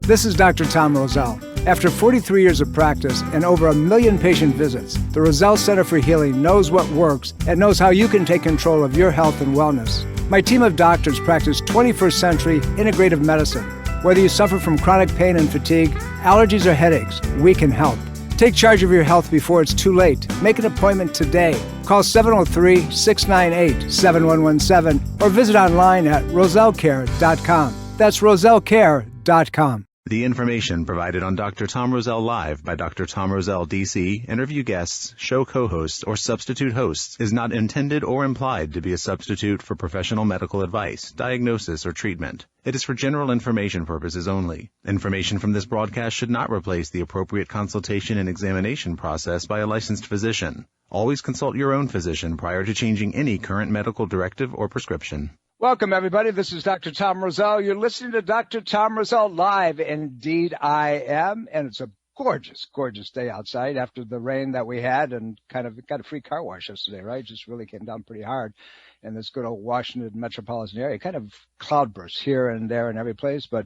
This is Dr. Tom Roselle. After 43 years of practice and over 1 million patient visits, the Roselle Center for Healing knows what works and knows how you can take control of your health and wellness. My team of doctors practice 21st century integrative medicine. Whether you suffer from chronic pain and fatigue, allergies or headaches, we can help. Take charge of your health before it's too late. Make an appointment today. Call 703-698-7117 or visit online at rosellecare.com. That's rosellecare.com. The information provided on Dr. Tom Roselle Live by Dr. Tom Roselle, D.C., interview guests, show co-hosts, or substitute hosts is not intended or implied to be a substitute for professional medical advice, diagnosis, or treatment. It is for general information purposes only. Information from this broadcast should not replace the appropriate consultation and examination process by a licensed physician. Always consult your own physician prior to changing any current medical directive or prescription. Welcome, everybody. This is Dr. Tom Roselle. You're listening to Dr. Tom Roselle Live. Indeed, I am. And it's a gorgeous, gorgeous day outside after the rain that we had and kind of got a free car wash yesterday, right? Just really came down pretty hard in this good old Washington metropolitan area. Kind of cloudbursts here and there and every place, but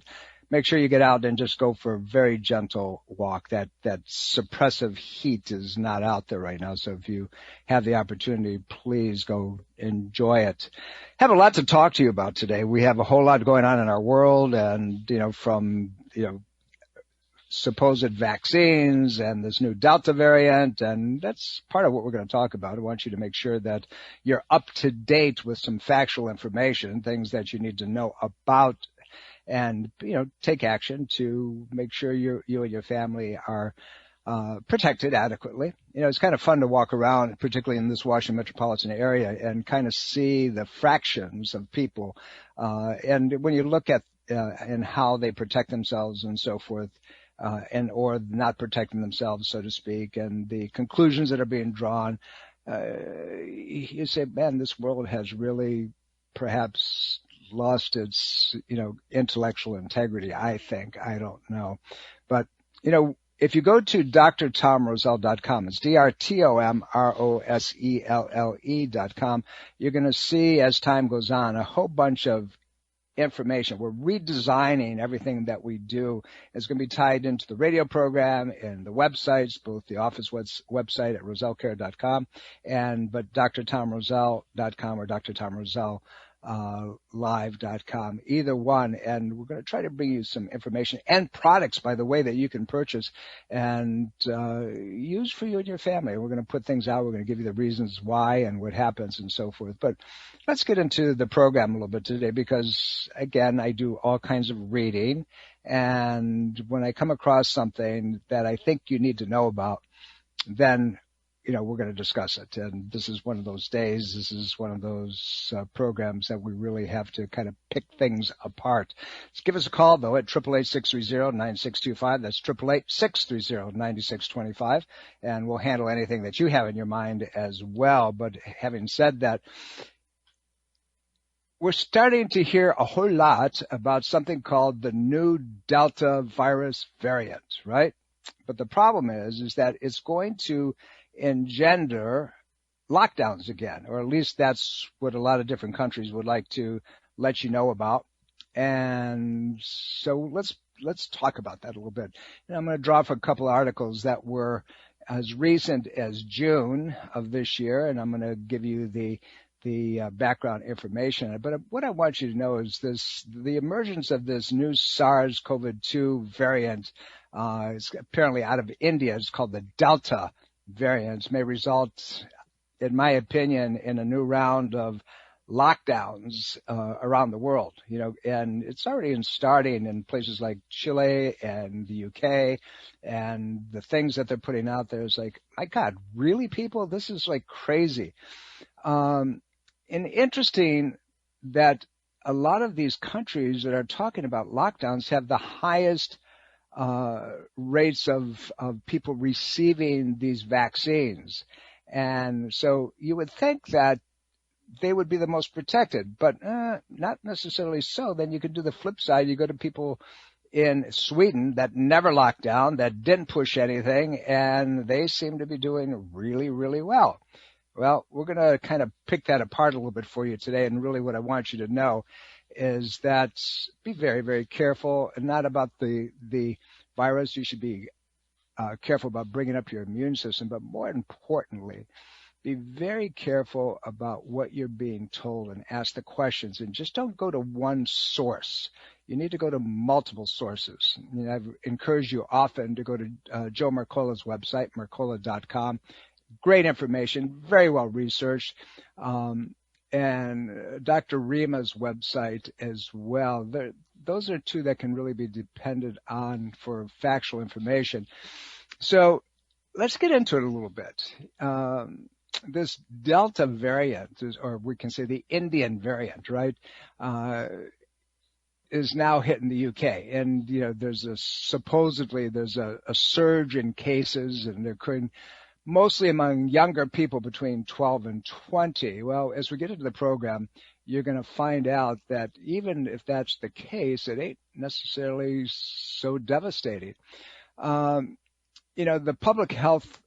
make sure you get out and just go for a very gentle walk. That suppressive heat is not out there right now. So if you have the opportunity, please go enjoy it. Have a lot to talk to you about today. We have a whole lot going on in our world and, from supposed vaccines and this new Delta variant. And that's part of what we're going to talk about. I want you to make sure that you're up to date with some factual information, things that you need to know about and, take action to make sure you and your family are protected adequately. It's kind of fun to walk around, particularly in this Washington metropolitan area, and kind of see the fractions of people. And when you look at and how they protect themselves and so forth, or not protecting themselves, so to speak, and the conclusions that are being drawn, you say, man, this world has really perhaps lost its, intellectual integrity, I think. I don't know. But, if you go to drtomroselle.com, it's drtomroselle.com, you're going to see as time goes on a whole bunch of information. We're redesigning everything that we do. It's going to be tied into the radio program and the websites, both the office website at rosellecare.com but drtomroselle.com or drtomroselle live.com, either one. And we're going to try to bring you some information and products, by the way, that you can purchase and use for you and your family. We're going to put things out. We're going to give you the reasons why and what happens and so forth. But let's get into the program a little bit today because, again, I do all kinds of reading. And when I come across something that I think you need to know about, then we're going to discuss it. And this is one of those days. This is one of those programs that we really have to kind of pick things apart. Just give us a call, though, at 888-630-9625. That's 888-630-9625. And we'll handle anything that you have in your mind as well. But having said that, we're starting to hear a whole lot about something called the new Delta virus variant, right? But the problem is that it's going to engender lockdowns again, or at least that's what a lot of different countries would like to let you know about. And so let's talk about that a little bit. I'm going to draw for a couple of articles that were as recent as June of this year, and I'm going to give you the background information. But what I want you to know is the emergence of this new SARS-CoV-2 variant is apparently out of India. It's called the Delta variant. May result, in my opinion, in a new round of lockdowns around the world, and it's already starting in places like Chile and the UK, and the things that they're putting out there is like, my God, really, people? This is like crazy. And interesting that a lot of these countries that are talking about lockdowns have the highest rates of people receiving these vaccines. And so you would think that they would be the most protected, but not necessarily so. Then you could do the flip side. You go to people in Sweden that never locked down, that didn't push anything, and they seem to be doing really, really well. Well, we're going to kind of pick that apart a little bit for you today, and really what I want you to know is that be very, very careful, and not about the virus. You should be careful about bringing up your immune system, but more importantly, be very careful about what you're being told and ask the questions, and just don't go to one source. You need to go to multiple sources. I've encouraged you often to go to Joe Mercola's website, mercola.com. Great information, very well researched. And Dr. Rima's website as well. Those are two that can really be depended on for factual information. So let's get into it a little bit. This Delta variant, or we can say the Indian variant, right, is now hitting the UK. And, there's supposedly there's a surge in cases, and they're occurring mostly among younger people between 12 and 20. Well, as we get into the program, you're going to find out that even if that's the case, it ain't necessarily so devastating. The Public Health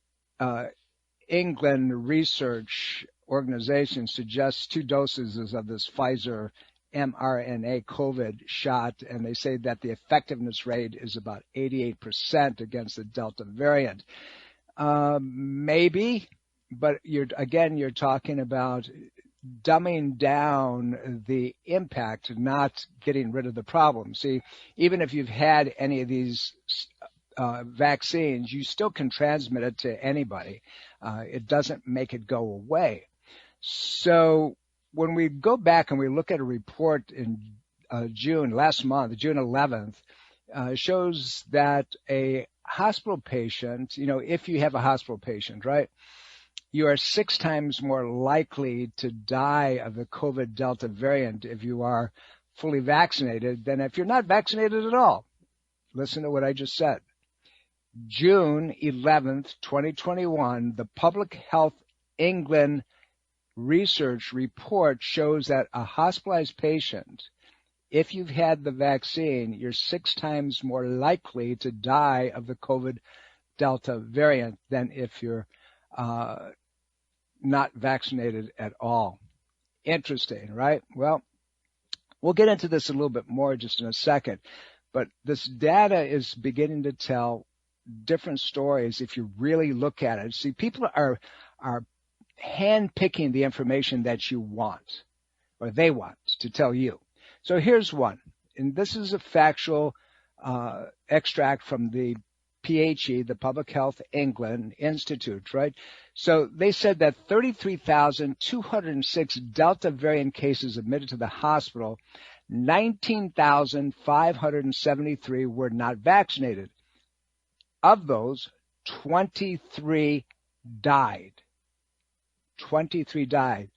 England Research Organization suggests 2 doses of this Pfizer mRNA COVID shot, and they say that the effectiveness rate is about 88% against the Delta variant. Maybe, but you're talking about dumbing down the impact, not getting rid of the problem. See, even if you've had any of these vaccines, you still can transmit it to anybody. It doesn't make it go away. So when we go back and we look at a report in last month, June 11th, shows that a hospital patient, if you have a hospital patient, right, you are 6 times more likely to die of the COVID Delta variant if you are fully vaccinated than if you're not vaccinated at all. Listen to what I just said. June 11th, 2021, the Public Health England research report shows that a hospitalized patient, if you've had the vaccine, you're 6 times more likely to die of the COVID Delta variant than if you're not vaccinated at all. Interesting, right? Well, we'll get into this a little bit more just in a second, but this data is beginning to tell different stories if you really look at it. See, people are hand-picking the information that you want, or they want to tell you. So here's one, and this is a factual extract from the PHE, the Public Health England Institute, right? So they said that 33,206 Delta variant cases admitted to the hospital, 19,573 were not vaccinated. Of those, 23 died. 23 died,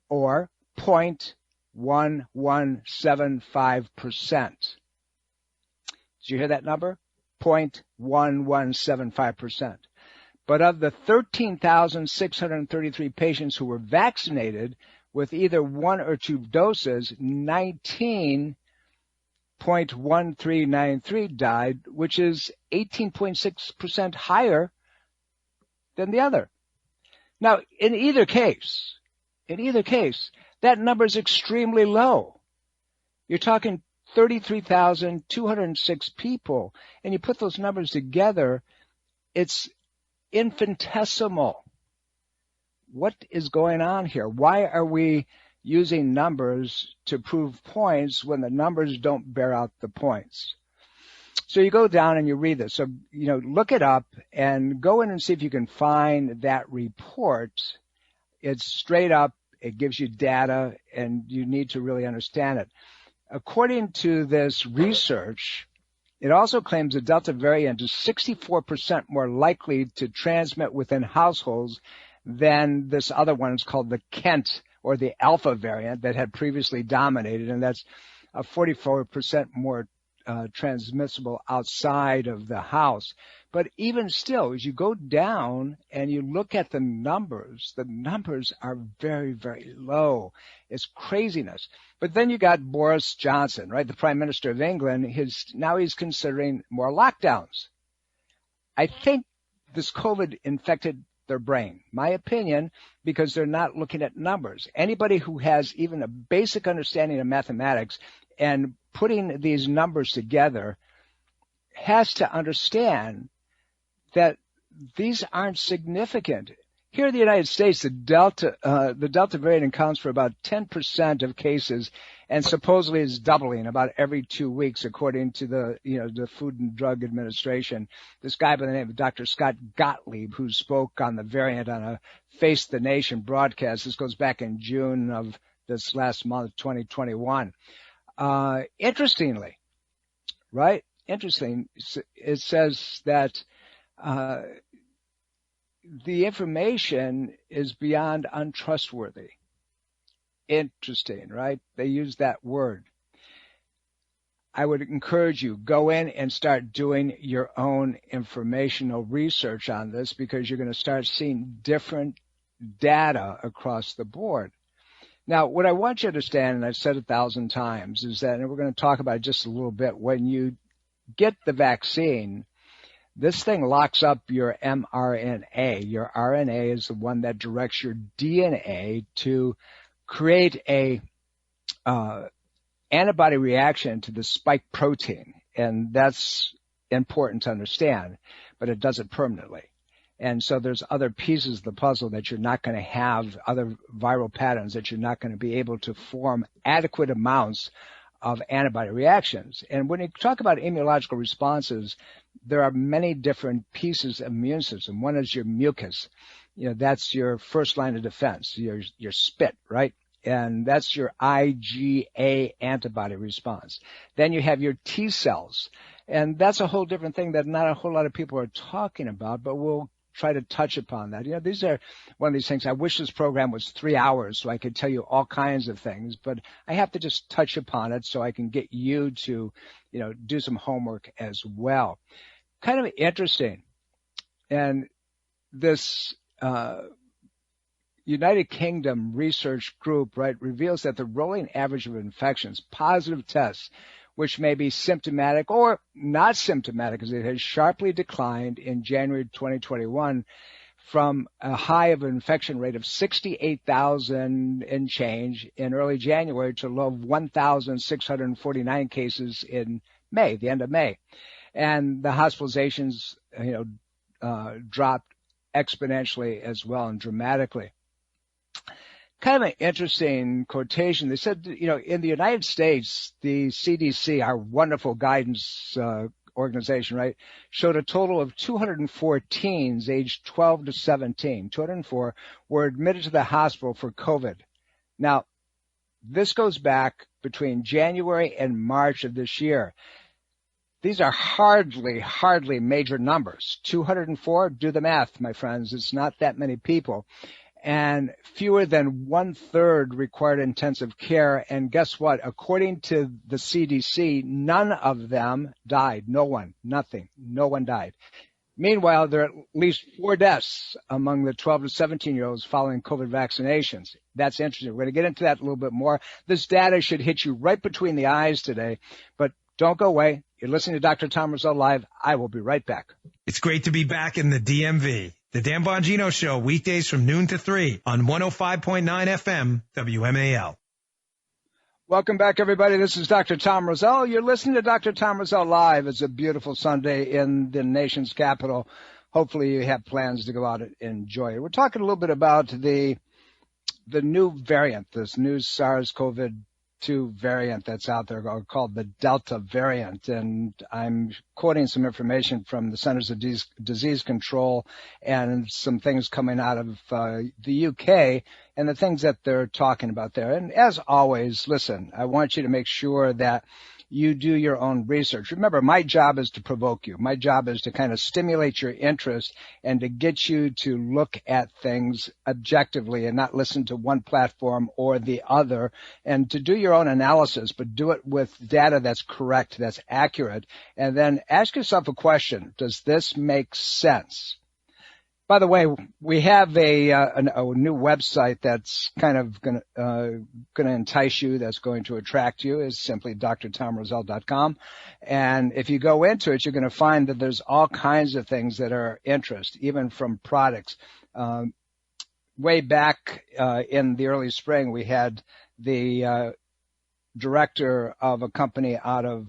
or 0.1175%. Did you hear that number? 0.1175%. But of the 13,633 patients who were vaccinated with either 1 or 2 doses, 19.1393 died, which is 18.6% higher than the other. Now, in either case, that number is extremely low. You're talking 33,206 people, and you put those numbers together, it's infinitesimal. What is going on here? Why are we using numbers to prove points when the numbers don't bear out the points? So you go down and you read this. So, look it up and go in and see if you can find that report. It's straight up. It gives you data, and you need to really understand it. According to this research, it also claims the Delta variant is 64% more likely to transmit within households than this other one. It's called the Kent, or the Alpha variant, that had previously dominated, and that's 44% more transmissible outside of the house. But even still, as you go down and you look at the numbers are very, very low. It's craziness. But then you got Boris Johnson, right, the Prime Minister of England. Now he's considering more lockdowns. I think this COVID-infected their brain. My opinion, because they're not looking at numbers. Anybody who has even a basic understanding of mathematics and putting these numbers together has to understand that these aren't significant. Here in the United States, the Delta variant accounts for about 10% of cases, and supposedly is doubling about every 2 weeks, according to the Food and Drug Administration. This guy by the name of Dr. Scott Gottlieb, who spoke on the variant on a Face the Nation broadcast. This goes back in June of this last month, 2021. Interestingly, right? Interesting. It says that the information is beyond untrustworthy. Interesting, right? They use that word. I would encourage you, go in and start doing your own informational research on this, because you're going to start seeing different data across the board. Now, what I want you to understand, and I've said 1,000 times, is that, and we're going to talk about it just a little bit, when you get the vaccine, this thing locks up your mRNA. Your RNA is the one that directs your DNA to create a antibody reaction to the spike protein. And that's important to understand, but it does it permanently. And so there's other pieces of the puzzle that you're not going to have, other viral patterns that you're not going to be able to form adequate amounts of antibody reactions. And when you talk about immunological responses, there are many different pieces of immune system. One is your mucus. That's your first line of defense, your spit, right? And that's your IgA antibody response. Then you have your T cells. And that's a whole different thing that not a whole lot of people are talking about, but we'll try to touch upon that. These are one of these things. I wish this program was 3 hours so I could tell you all kinds of things, but I have to just touch upon it so I can get you to, do some homework as well. Kind of interesting. And this United Kingdom research group, right, reveals that the rolling average of infections, positive tests, which may be symptomatic or not symptomatic, as it has sharply declined in January 2021 from a high of an infection rate of 68,000 and change in early January to a low of 1,649 cases in May, the end of May. And the hospitalizations, dropped exponentially as well and dramatically. Kind of an interesting quotation. They said, in the United States, the CDC, our wonderful guidance organization, right, showed a total of 204 teens aged 12 to 17. 204 were admitted to the hospital for COVID. Now, this goes back between January and March of this year. These are hardly major numbers. 204, do the math, my friends. It's not that many people. And fewer than 1/3 required intensive care. And guess what? According to the CDC, none of them died. No one, nothing. No one died. Meanwhile, there are at least 4 deaths among the 12 to 17-year-olds following COVID vaccinations. That's interesting. We're going to get into that a little bit more. This data should hit you right between the eyes today, but don't go away. You're listening to Dr. Tom Roselle Live. I will be right back. It's great to be back in the DMV. The Dan Bongino Show, weekdays from noon to 3 on 105.9 FM, WMAL. Welcome back, everybody. This is Dr. Tom Roselle. You're listening to Dr. Tom Roselle Live. It's a beautiful Sunday in the nation's capital. Hopefully you have plans to go out and enjoy it. We're talking a little bit about the new variant, this new SARS-CoV-2 variant that's out there called the Delta variant. And I'm quoting some information from the Centers of Disease Control and some things coming out of the UK and the things that they're talking about there. And as always, listen, I want you to make sure that you do your own research. Remember, my job is to provoke you. My job is to kind of stimulate your interest and to get you to look at things objectively and not listen to one platform or the other, and to do your own analysis, but do it with data that's correct, that's accurate, and then ask yourself a question. Does this make sense? By the way, we have a new website that's kind of going to entice you, that's going to attract you, is simply drtomroselle.com. And if you go into it, you're going to find that there's all kinds of things that are interest, even from products, Way back in the early spring, we had the director of a company out of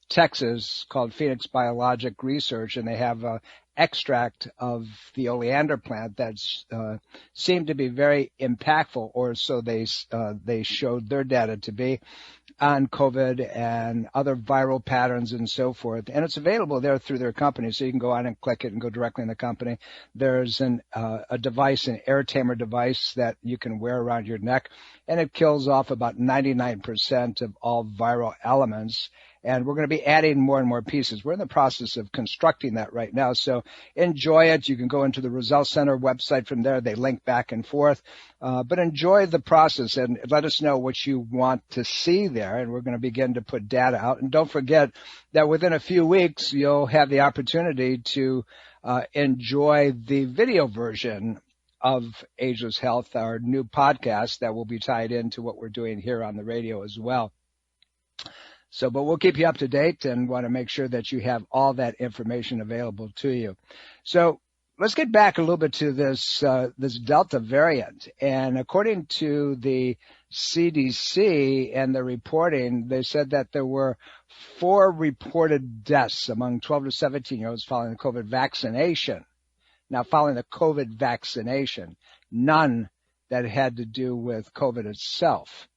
Texas called Phoenix Biologic Research, and they have an extract of the oleander plant that seemed to be very impactful, or so they showed their data to be, on COVID and other viral patterns and so forth. And it's available there through their company, so you can go on and click it and go directly in the company. There's a device, an air tamer device that you can wear around your neck, and it kills off about 99% of all viral elements. And we're going to be adding more and more pieces. We're in the process of constructing that right now. So enjoy it. You can go into the Roselle Center website from there. They link back and forth. But enjoy the process and let us know what you want to see there. And we're going to begin to put data out. And don't forget that within a few weeks, you'll have the opportunity to enjoy the video version of Ageless Health, our new podcast that will be tied into what we're doing here on the radio as well. So, but we'll keep you up to date and want to make sure that you have all that information available to you. So let's get back a little bit to this Delta variant. And according to the CDC and the reporting, they said that there were 4 reported deaths among 12 to 17-year-olds following the COVID vaccination. Now, following the COVID vaccination, none that had to do with COVID itself.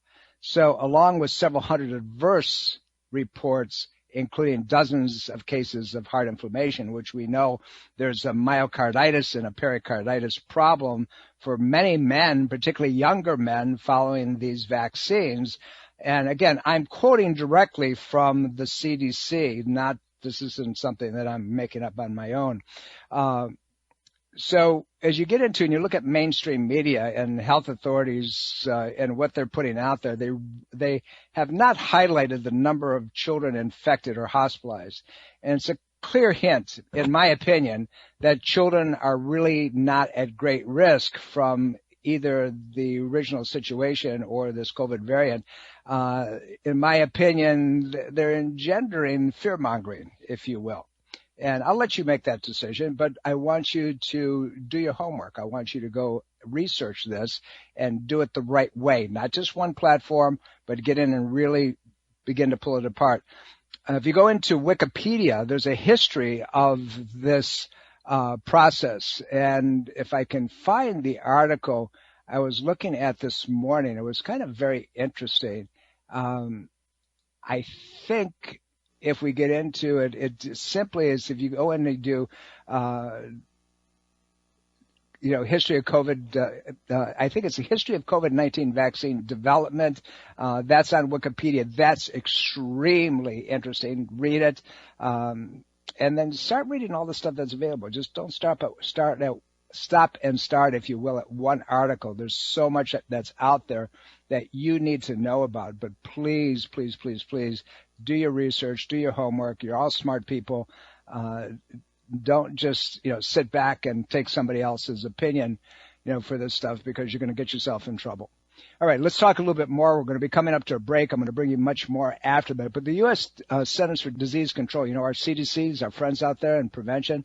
So along with several hundred adverse reports, including dozens of cases of heart inflammation, which we know there's a myocarditis and a pericarditis problem for many men, particularly younger men, following these vaccines. And again, I'm quoting directly from the CDC, this isn't something that I'm making up on my own. So as you get into and you look at mainstream media and health authorities and what they're putting out there, they have not highlighted the number of children infected or hospitalized. And it's a clear hint, in my opinion, that children are really not at great risk from either the original situation or this COVID variant. In my opinion, they're engendering fear-mongering, if you will. And I'll let you make that decision, but I want you to do your homework. I want you to go research this and do it the right way, not just one platform, but get in and really begin to pull it apart. If you go into Wikipedia, there's a history of this process. And if I can find the article I was looking at this morning, it was kind of very interesting. I think if we get into it, it simply is if you go in and do, history of COVID, I think it's a history of COVID-19 vaccine development. That's on Wikipedia. That's extremely interesting. Read it. And then start reading all the stuff that's available. Just don't stop and start, if you will, at one article. There's so much that's out there that you need to know about. But please, please, please, please do your research, do your homework. You're all smart people. Don't just, sit back and take somebody else's opinion, for this stuff, because you're going to get yourself in trouble. All right, let's talk a little bit more. We're going to be coming up to a break. I'm going to bring you much more after that. But the U.S. Centers for Disease Control, our CDCs, our friends out there in prevention,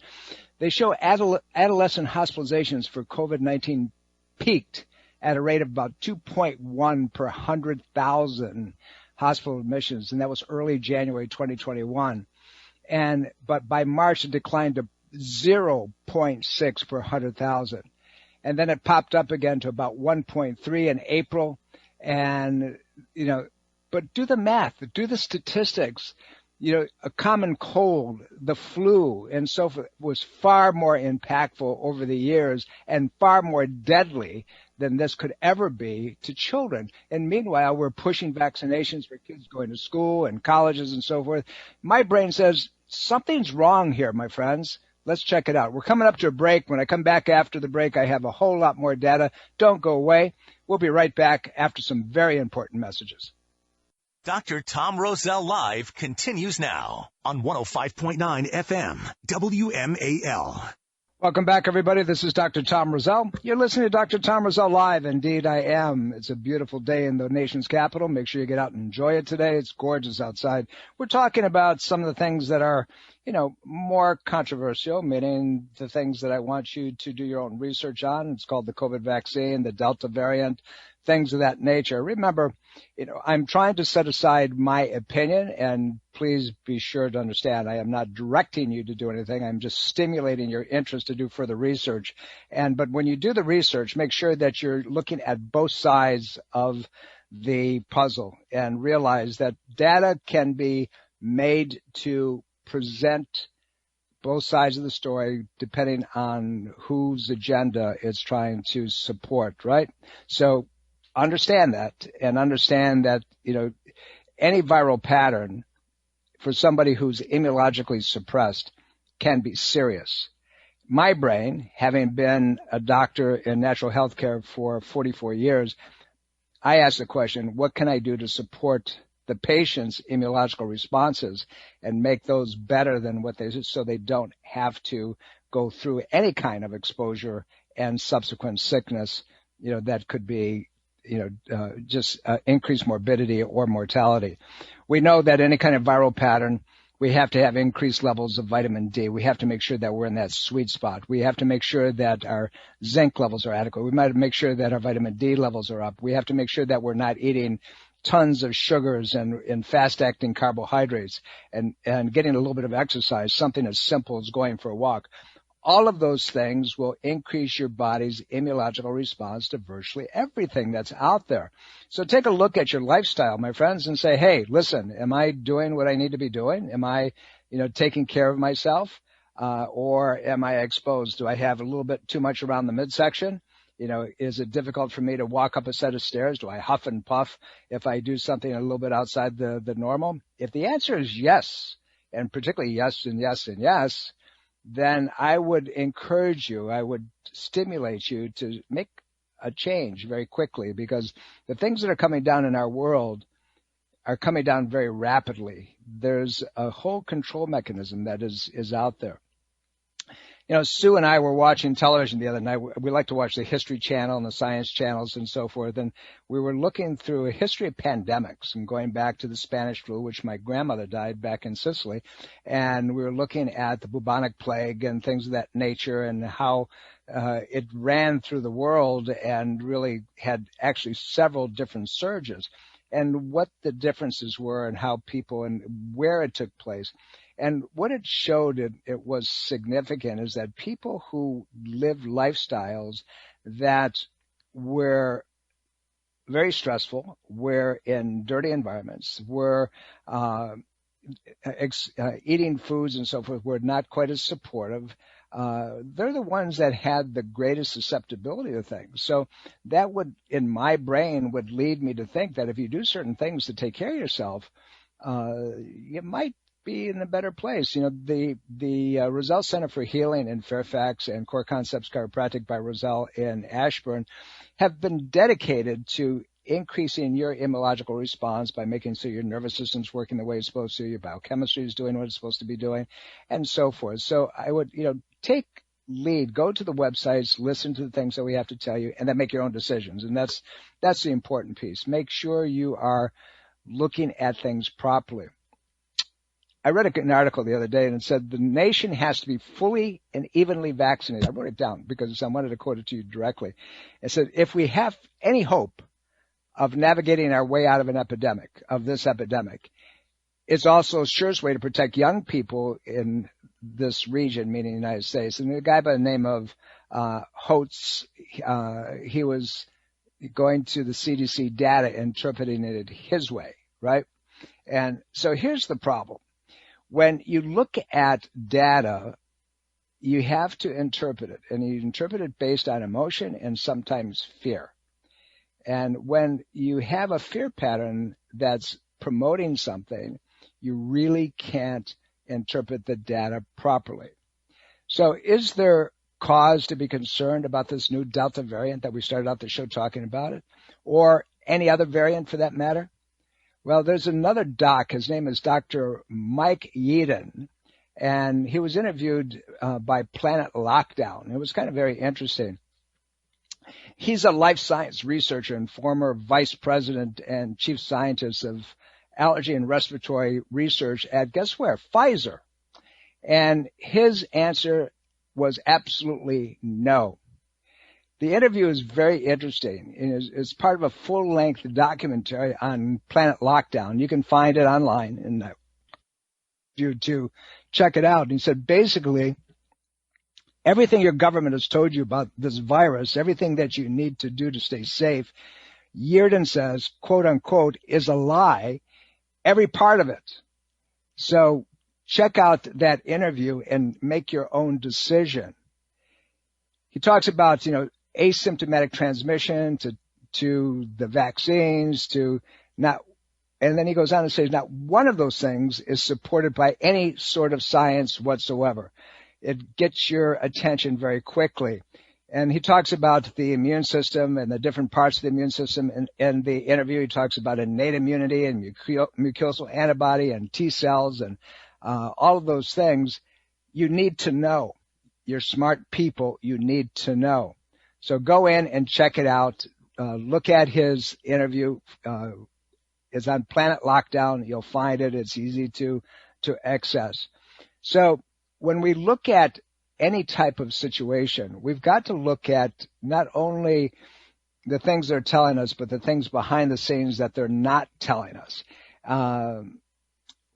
they show adolescent hospitalizations for COVID-19 peaked at a rate of about 2.1 per 100,000 hospital admissions, and that was early January 2021. But by March, it declined to 0.6 per 100,000. And then it popped up again to about 1.3 in April. And, but do the math, do the statistics. A common cold, the flu, and so forth was far more impactful over the years and far more deadly than this could ever be to children. And meanwhile, we're pushing vaccinations for kids going to school and colleges and so forth. My brain says something's wrong here, my friends. Let's check it out. We're coming up to a break. When I come back after the break, I have a whole lot more data. Don't go away. We'll be right back after some very important messages. Dr. Tom Roselle Live continues now on 105.9 FM, WMAL. Welcome back, everybody. This is Dr. Tom Roselle. You're listening to Dr. Tom Roselle Live. Indeed, I am. It's a beautiful day in the nation's capital. Make sure you get out and enjoy it today. It's gorgeous outside. We're talking about some of the things that are, more controversial, meaning the things that I want you to do your own research on. It's called the COVID vaccine, the Delta variant, things of that nature. Remember, I'm trying to set aside my opinion, and please be sure to understand I am not directing you to do anything. I'm just stimulating your interest to do further research. But when you do the research, make sure that you're looking at both sides of the puzzle and realize that data can be made to present both sides of the story depending on whose agenda it's trying to support, right? So understand that, and understand that, any viral pattern for somebody who's immunologically suppressed can be serious. My brain, having been a doctor in natural health care for 44 years, I ask the question, what can I do to support the patient's immunological responses and make those better than what they, so they don't have to go through any kind of exposure and subsequent sickness, that could be just increased morbidity or mortality. We know that any kind of viral pattern, we have to have increased levels of vitamin D. We have to make sure that we're in that sweet spot. We have to make sure that our zinc levels are adequate. We might make sure that our vitamin D levels are up. We have to make sure that we're not eating tons of sugars and fast-acting carbohydrates and getting a little bit of exercise, something as simple as going for a walk. All of those things will increase your body's immunological response to virtually everything that's out there. So take a look at your lifestyle, my friends, and say, hey, listen, am I doing what I need to be doing? Am I, taking care of myself? Or am I exposed? Do I have a little bit too much around the midsection? Is it difficult for me to walk up a set of stairs? Do I huff and puff if I do something a little bit outside the normal? If the answer is yes, and particularly yes and yes and yes, then I would encourage you, I would stimulate you to make a change very quickly, because the things that are coming down in our world are coming down very rapidly. There's a whole control mechanism that is out there. Sue and I were watching television the other night. We like to watch the History Channel and the Science Channels and so forth. And we were looking through a history of pandemics and going back to the Spanish flu, which my grandmother died back in Sicily. And we were looking at the bubonic plague and things of that nature and how it ran through the world and really had actually several different surges, and what the differences were and how people and where it took place. And what it showed, it was significant, is that people who lived lifestyles that were very stressful, were in dirty environments, were eating foods and so forth, were not quite as supportive. They're the ones that had the greatest susceptibility to things. So that would, in my brain, would lead me to think that if you do certain things to take care of yourself, you might be in a better place. The Roselle Center for Healing in Fairfax and Core Concepts Chiropractic by Roselle in Ashburn have been dedicated to increasing your immunological response by making sure your nervous system's working the way it's supposed to, your biochemistry is doing what it's supposed to be doing, and so forth. So I would, take lead, go to the websites, listen to the things that we have to tell you, and then make your own decisions. And that's the important piece. Make sure you are looking at things properly. I read an article the other day, and it said the nation has to be fully and evenly vaccinated. I wrote it down because I wanted to quote it to you directly. It said, if we have any hope of navigating our way out of this epidemic, it's also a surest way to protect young people in this region, meaning the United States. And a guy by the name of Holtz, he was going to the CDC data, interpreting it his way, right? And so here's the problem. When you look at data, you have to interpret it, and you interpret it based on emotion and sometimes fear. And when you have a fear pattern that's promoting something, you really can't interpret the data properly. So is there cause to be concerned about this new Delta variant that we started out the show talking about it, or any other variant for that matter? Well, there's another doc. His name is Dr. Mike Yeadon, And he was interviewed by Planet Lockdown. It was kind of very interesting. He's a life science researcher and former vice president and chief scientist of allergy and respiratory research at, guess where? Pfizer. And his answer was absolutely no. The interview is very interesting. It's part of a full-length documentary on Planet Lockdown. You can find it online, and you to check it out. And he said, basically, everything your government has told you about this virus, everything that you need to do to stay safe, Yeardon says, quote unquote, is a lie, every part of it. So check out that interview and make your own decision. He talks about, asymptomatic transmission to the vaccines to not, and then he goes on to say not one of those things is supported by any sort of science whatsoever. It gets your attention very quickly. And he talks about the immune system and the different parts of the immune system. In the interview, he talks about innate immunity and mucosal antibody and T cells and all of those things. You need to know. You're smart people. You need to know. So go in and check it out. Look at his interview. It's on Planet Lockdown. You'll find it. It's easy to access. So when we look at any type of situation, we've got to look at not only the things they're telling us, but the things behind the scenes that they're not telling us.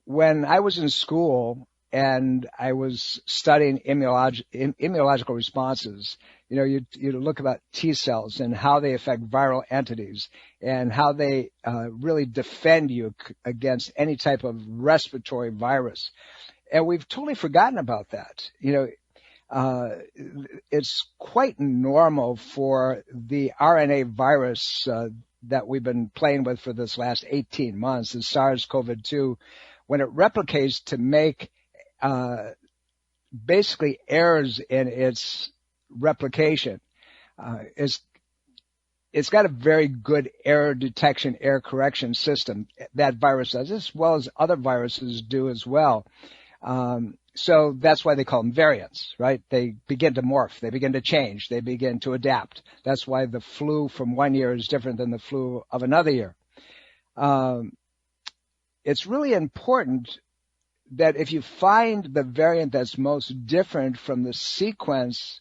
When I was in school and I was studying immunological responses, you look about T cells and how they affect viral entities and how they really defend you against any type of respiratory virus. And we've totally forgotten about that. It's quite normal for the RNA virus that we've been playing with for this last 18 months, the SARS-CoV-2, when it replicates to make basically errors in its replication. It's got a very good error detection, error correction system, that virus does, as well as other viruses do as well. So that's why they call them variants, right? They begin to morph, they begin to change, they begin to adapt. That's why the flu from one year is different than the flu of another year. It's really important that if you find the variant that's most different from the sequence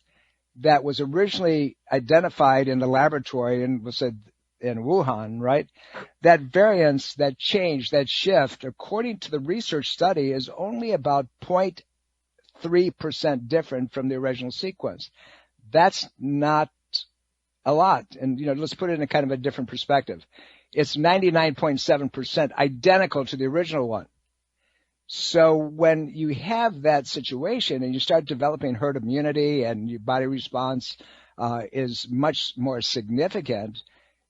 that was originally identified in the laboratory and was said in Wuhan, right? That variance, that change, that shift, according to the research study, is only about 0.3% different from the original sequence. That's not a lot. And, let's put it in a kind of a different perspective. It's 99.7% identical to the original one. So when you have that situation and you start developing herd immunity and your body response is much more significant,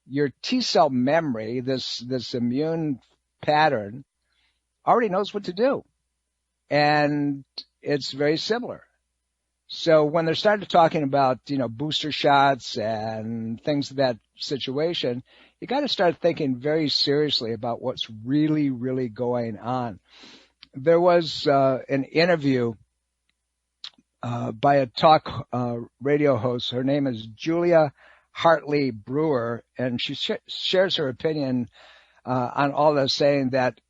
your T cell memory, this immune pattern, already knows what to do. And it's very similar. So when they're starting talking about, booster shots and things of that situation, you got to start thinking very seriously about what's really, really going on. There was an interview by a talk radio host. Her name is Julia Hartley Brewer, and she shares her opinion on all this, saying that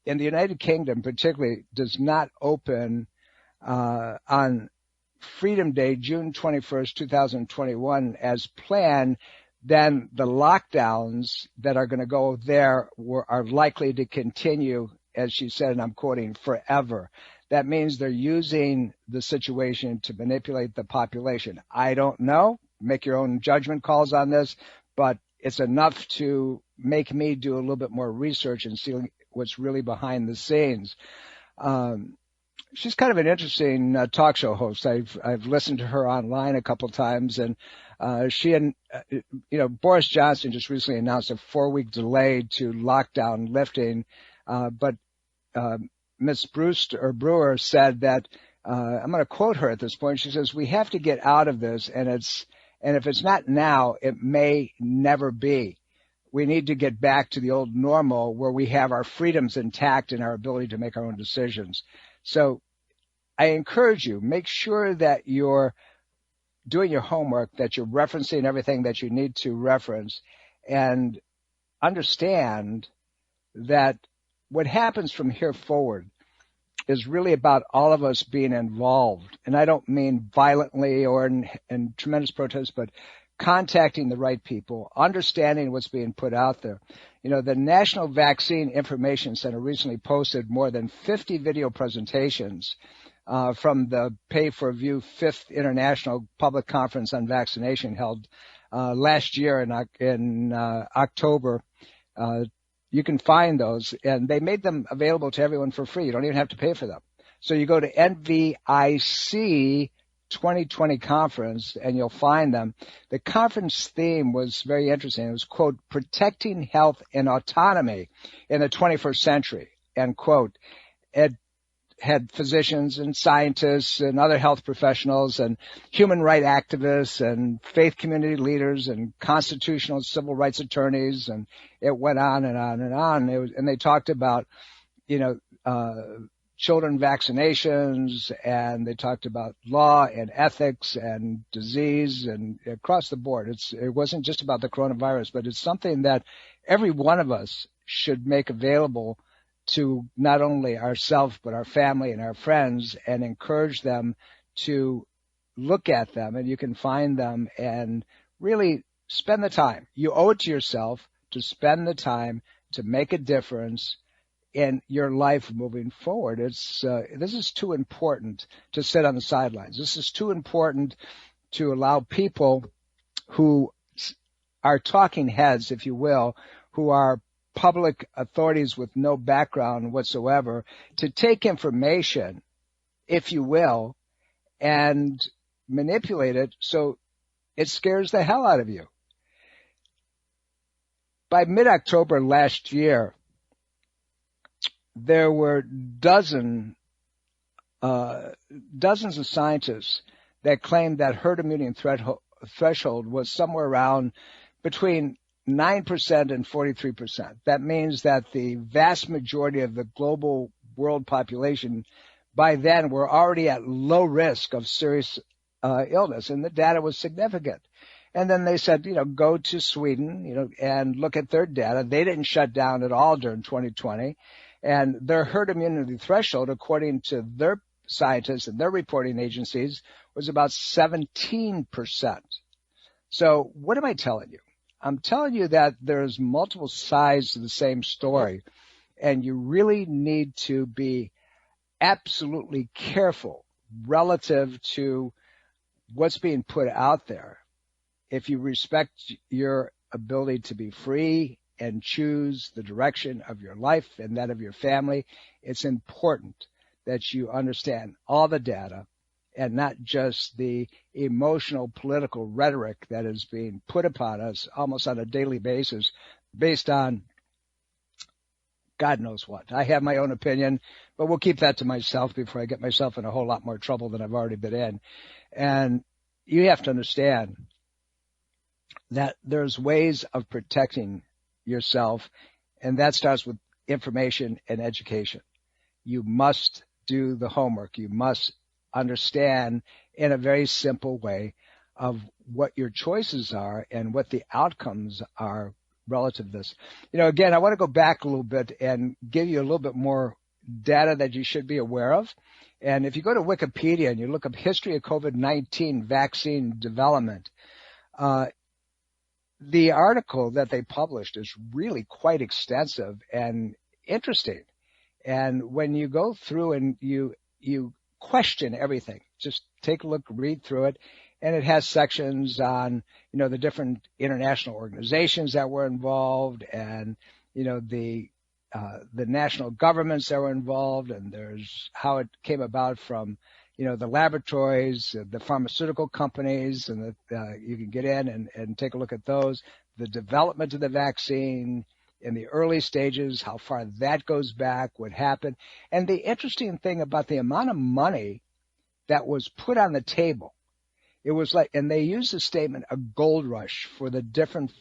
in the United Kingdom particularly does not open on Freedom Day, June 21st, 2021 as planned, then the lockdowns that are going to go there are likely to continue, as she said, and I'm quoting, forever. That means they're using the situation to manipulate the population. I don't know. Make your own judgment calls on this, but it's enough to make me do a little bit more research and see what's really behind the scenes. She's kind of an interesting talk show host. I've listened to her online a couple of times, and she and Boris Johnson just recently announced a 4-week delay to lockdown lifting, but Ms. Brewer said that I'm going to quote her at this point. She says, "We have to get out of this, and if it's not now, it may never be. We need to get back to the old normal where we have our freedoms intact and our ability to make our own decisions." So I encourage you, make sure that you're doing your homework, that you're referencing everything that you need to reference, and understand that what happens from here forward is really about all of us being involved. And I don't mean violently or in tremendous protest, but contacting the right people, understanding what's being put out there. You know, the National Vaccine Information Center recently posted more than 50 video presentations from the Pay-for-View 5th International Public Conference on Vaccination held last year in October. You can find those, and they made them available to everyone for free. You don't even have to pay for them. So you go to NVIC 2020 conference, and you'll find them. The conference theme was very interesting. It was, quote, protecting health and autonomy in the 21st century, end quote. It had physicians and scientists and other health professionals and human rights activists and faith community leaders and constitutional and civil rights attorneys, and it went on and on and on. And they talked about, children vaccinations, and they talked about law and ethics and disease and across the board. It wasn't just about the coronavirus, but it's something that every one of us should make available to not only ourselves, but our family and our friends, and encourage them to look at them. And you can find them and really spend the time. You owe it to yourself to spend the time to make a difference in your life moving forward. This is too important to sit on the sidelines. This is too important to allow people who are talking heads, if you will, who are public authorities with no background whatsoever, to take information, if you will, and manipulate it so it scares the hell out of you. By mid-October last year, there were dozens of scientists that claimed that herd immunity threshold was somewhere around between 9% and 43%. That means that the vast majority of the global world population by then were already at low risk of serious illness, and the data was significant. And then they said, go to Sweden, and look at their data. They didn't shut down at all during 2020. And their herd immunity threshold, according to their scientists and their reporting agencies, was about 17%. So what am I telling you? I'm telling you that there's multiple sides to the same story, and you really need to be absolutely careful relative to what's being put out there. If you respect your ability to be free and choose the direction of your life and that of your family, it's important that you understand all the data and not just the emotional political rhetoric that is being put upon us almost on a daily basis based on God knows what. I have my own opinion, but we'll keep that to myself before I get myself in a whole lot more trouble than I've already been in. And you have to understand that there's ways of protecting yourself, and that starts with information and education. You must do the homework. You must understand in a very simple way of what your choices are and what the outcomes are relative to this. Again, I want to go back a little bit and give you a little bit more data that you should be aware of. And if you go to Wikipedia and you look up history of COVID-19 vaccine development, the article that they published is really quite extensive and interesting. And when you go through and you question everything, just take a look, read through it, and it has sections on, the different international organizations that were involved and, the national governments that were involved, and there's how it came about from, the laboratories, the pharmaceutical companies, and you can get in and take a look at those, the development of the vaccine in the early stages, how far that goes back, what happened. And the interesting thing about the amount of money that was put on the table, it was like, and they used the statement, a gold rush for the different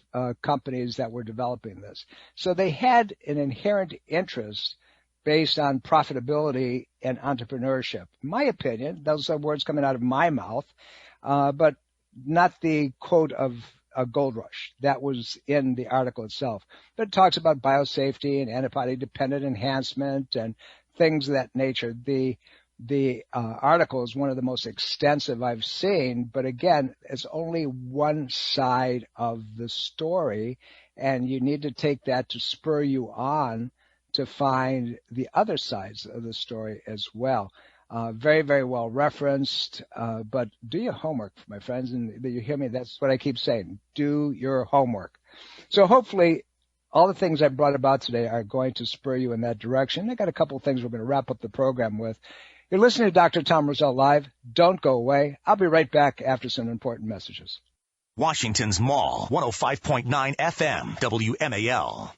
companies that were developing this. So they had an inherent interest based on profitability and entrepreneurship. In my opinion, those are words coming out of my mouth, but not the quote of a gold rush. That was in the article itself. But it talks about biosafety and antibody-dependent enhancement and things of that nature. The article is one of the most extensive I've seen, but again, it's only one side of the story, and you need to take that to spur you on to find the other sides of the story as well. Very, very well referenced, but do your homework, my friends, and you hear me, that's what I keep saying. Do your homework. So hopefully all the things I brought about today are going to spur you in that direction. I got a couple of things we're going to wrap up the program with. You're listening to Dr. Tom Roselle Live. Don't go away. I'll be right back after some important messages. Washington's Mall, 105.9 FM, WMAL.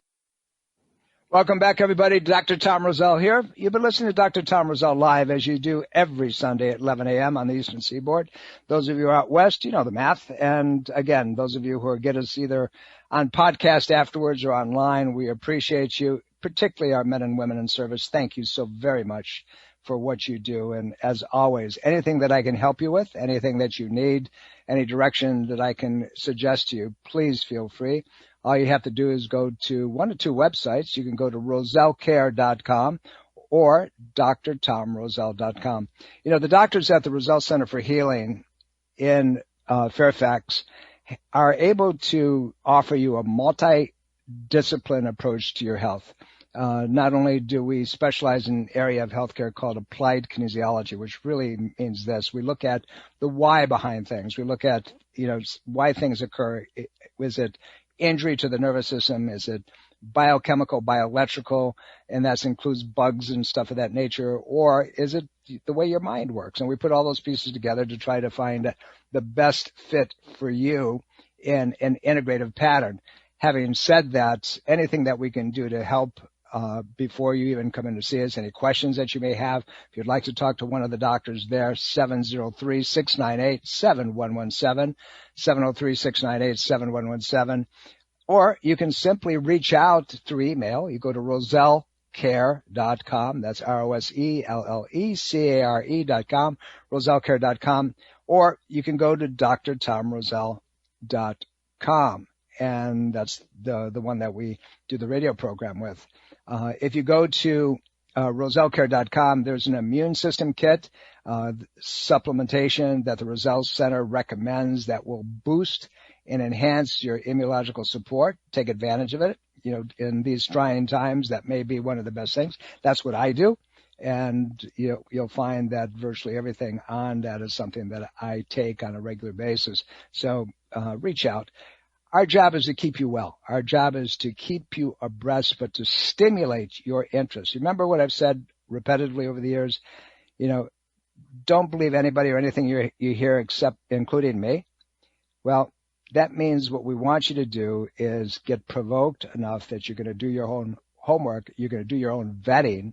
Welcome back, everybody. Dr. Tom Roselle here. You've been listening to Dr. Tom Roselle Live, as you do every Sunday at 11 a.m. on the Eastern Seaboard. Those of you out west, you know the math. And again, those of you who get us either on podcast afterwards or online, we appreciate you, particularly our men and women in service. Thank you so very much for what you do. And as always, anything that I can help you with, anything that you need, any direction that I can suggest to you, please feel free. All you have to do is go to one or two websites. You can go to rosellecare.com or drtomroselle.com. You know, the doctors at the Roselle Center for Healing in Fairfax are able to offer you a multi-discipline approach to your health. Not only do we specialize in an area of healthcare called Applied Kinesiology, which really means this. We look at the why behind things. We look at, you know, why things occur. Is it injury to the nervous system? Is it biochemical, bioelectrical, and that includes bugs and stuff of that nature? Or is it the way your mind works? And we put all those pieces together to try to find the best fit for you in an integrative pattern. Having said that, anything that we can do to help before you even come in to see us, any questions that you may have, if you'd like to talk to one of the doctors there, 703-698-7117, 703-698-7117, or you can simply reach out through email. You go to rosellecare.com, that's ROSELLECARE.com, rosellecare.com, or you can go to drtomroselle.com, and that's the one that we do the radio program with. If you go to rosellecare.com, there's an immune system kit, supplementation that the Roselle Center recommends that will boost and enhance your immunological support. Take advantage of it. You know, in these trying times, that may be one of the best things. That's what I do. And you'll find that virtually everything on that is something that I take on a regular basis. So reach out. Our job is to keep you well. Our job is to keep you abreast, but to stimulate your interest. Remember what I've said repetitively over the years? You know, don't believe anybody or anything you hear including me. Well, that means what we want you to do is get provoked enough that you're going to do your own homework, you're going to do your own vetting,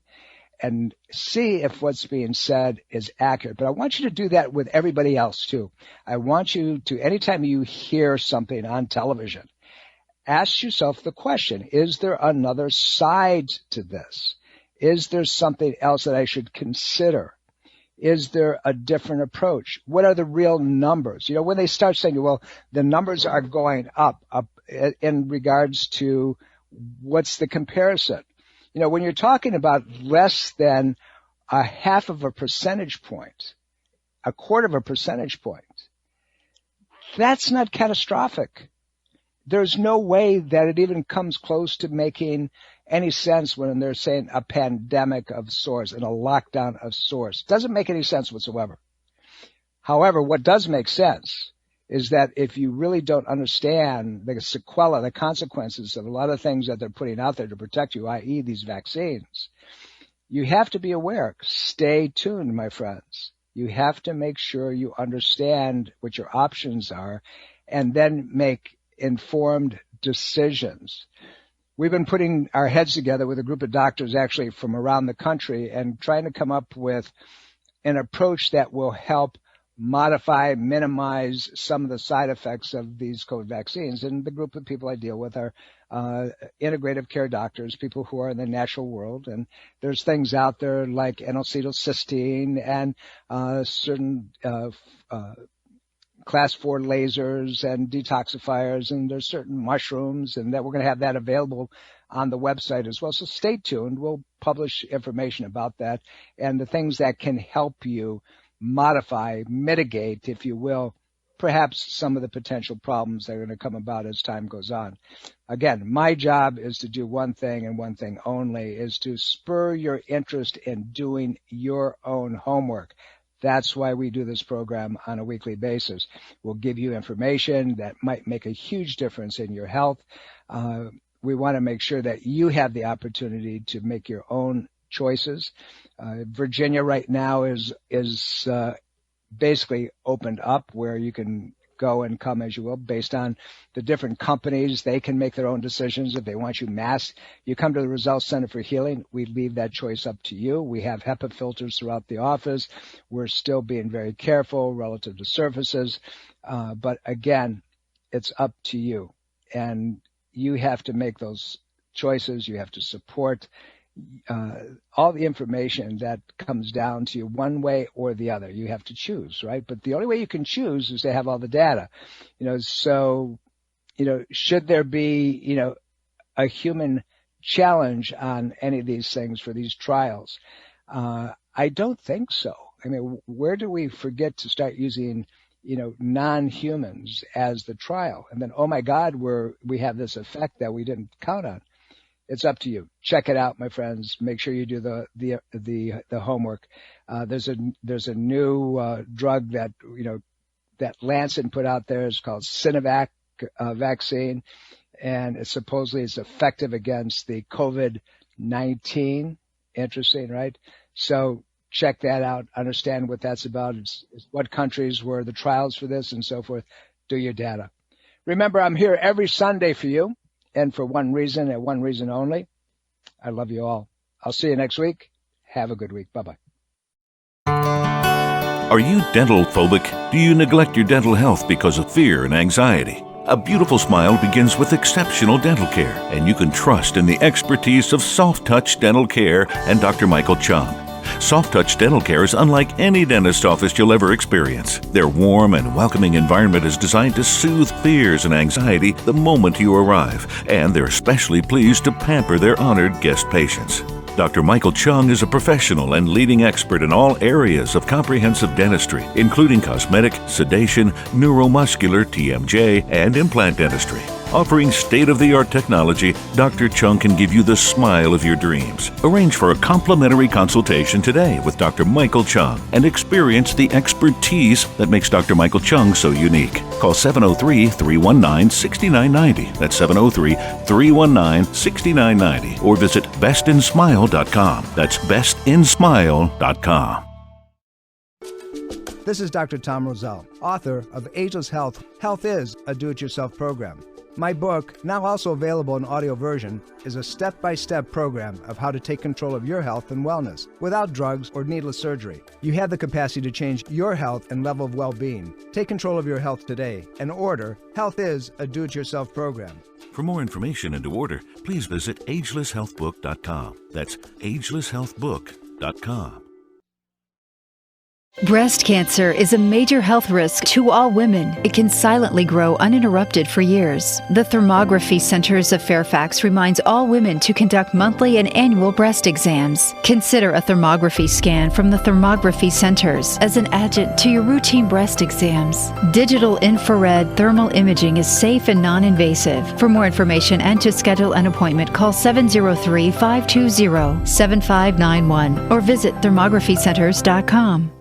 and see if what's being said is accurate. But I want you to do that with everybody else too. I want you to, anytime you hear something on television, ask yourself the question, is there another side to this? Is there something else that I should consider? Is there a different approach? What are the real numbers? You know, when they start saying, well, the numbers are going up in regards to what's the comparison? You know, when you're talking about less than a half of a percentage point, a quarter of a percentage point, that's not catastrophic. There's no way that it even comes close to making any sense when they're saying a pandemic of sorts and a lockdown of sorts. Doesn't make any sense whatsoever. However, what does make sense is that if you really don't understand the sequela, the consequences of a lot of things that they're putting out there to protect you, i.e. these vaccines, you have to be aware. Stay tuned, my friends. You have to make sure you understand what your options are and then make informed decisions. We've been putting our heads together with a group of doctors actually from around the country and trying to come up with an approach that will help modify, minimize some of the side effects of these COVID vaccines. And the group of people I deal with are integrative care doctors, people who are in the natural world. And there's things out there like N-acetylcysteine and certain class 4 lasers and detoxifiers, and there's certain mushrooms, and that we're going to have that available on the website as well. So stay tuned. We'll publish information about that and the things that can help you modify, mitigate, if you will, perhaps some of the potential problems that are going to come about as time goes on. Again, my job is to do one thing and one thing only, is to spur your interest in doing your own homework. That's why we do this program on a weekly basis. We'll give you information that might make a huge difference in your health. We want to make sure that you have the opportunity to make your own choices. Virginia right now is basically opened up, where you can go and come as you will based on the different companies. They can make their own decisions. If they want you masked, you come to the Roselle Center for Healing. We leave that choice up to you. We have HEPA filters throughout the office. We're still being very careful relative to surfaces. But again, it's up to you. And you have to make those choices. You have to support all the information that comes down to you one way or the other. You have to choose, right? But the only way you can choose is to have all the data. So, should there be, a human challenge on any of these things for these trials? I don't think so. I mean, where do we forget to start using non-humans as the trial? And then, oh my God, we have this effect that we didn't count on. It's up to you. Check it out, my friends. Make sure you do the homework. There's a new drug that that Lancet put out there. It's called Sinovac vaccine, and it's supposedly effective against the COVID-19. Interesting, right? So check that out. Understand what that's about. It's what countries were the trials for this and so forth. Do your data. Remember, I'm here every Sunday for you. And for one reason and one reason only. I love you all. I'll see you next week. Have a good week. Bye-bye. Are you dental phobic? Do you neglect your dental health because of fear and anxiety? A beautiful smile begins with exceptional dental care, and you can trust in the expertise of Soft Touch Dental Care and Dr. Michael Chung. Soft Touch Dental Care is unlike any dentist office you'll ever experience. Their warm and welcoming environment is designed to soothe fears and anxiety the moment you arrive, and they're especially pleased to pamper their honored guest patients. Dr. Michael Chung is a professional and leading expert in all areas of comprehensive dentistry, including cosmetic, sedation, neuromuscular, TMJ, and implant dentistry. Offering state-of-the-art technology, Dr. Chung can give you the smile of your dreams. Arrange for a complimentary consultation today with Dr. Michael Chung and experience the expertise that makes Dr. Michael Chung so unique. Call 703-319-6990. That's 703-319-6990. Or visit bestinsmile.com. That's bestinsmile.com. This is Dr. Tom Roselle, author of Ageless Health. Health is a do-it-yourself program. My book, now also available in audio version, is a step-by-step program of how to take control of your health and wellness without drugs or needless surgery. You have the capacity to change your health and level of well-being. Take control of your health today and order Health is a Do-It-Yourself program. For more information and to order, please visit agelesshealthbook.com. That's agelesshealthbook.com. Breast cancer is a major health risk to all women. It can silently grow uninterrupted for years. The Thermography Centers of Fairfax reminds all women to conduct monthly and annual breast exams. Consider a thermography scan from the Thermography Centers as an adjunct to your routine breast exams. Digital infrared thermal imaging is safe and non-invasive. For more information and to schedule an appointment, call 703-520-7591 or visit thermographycenters.com.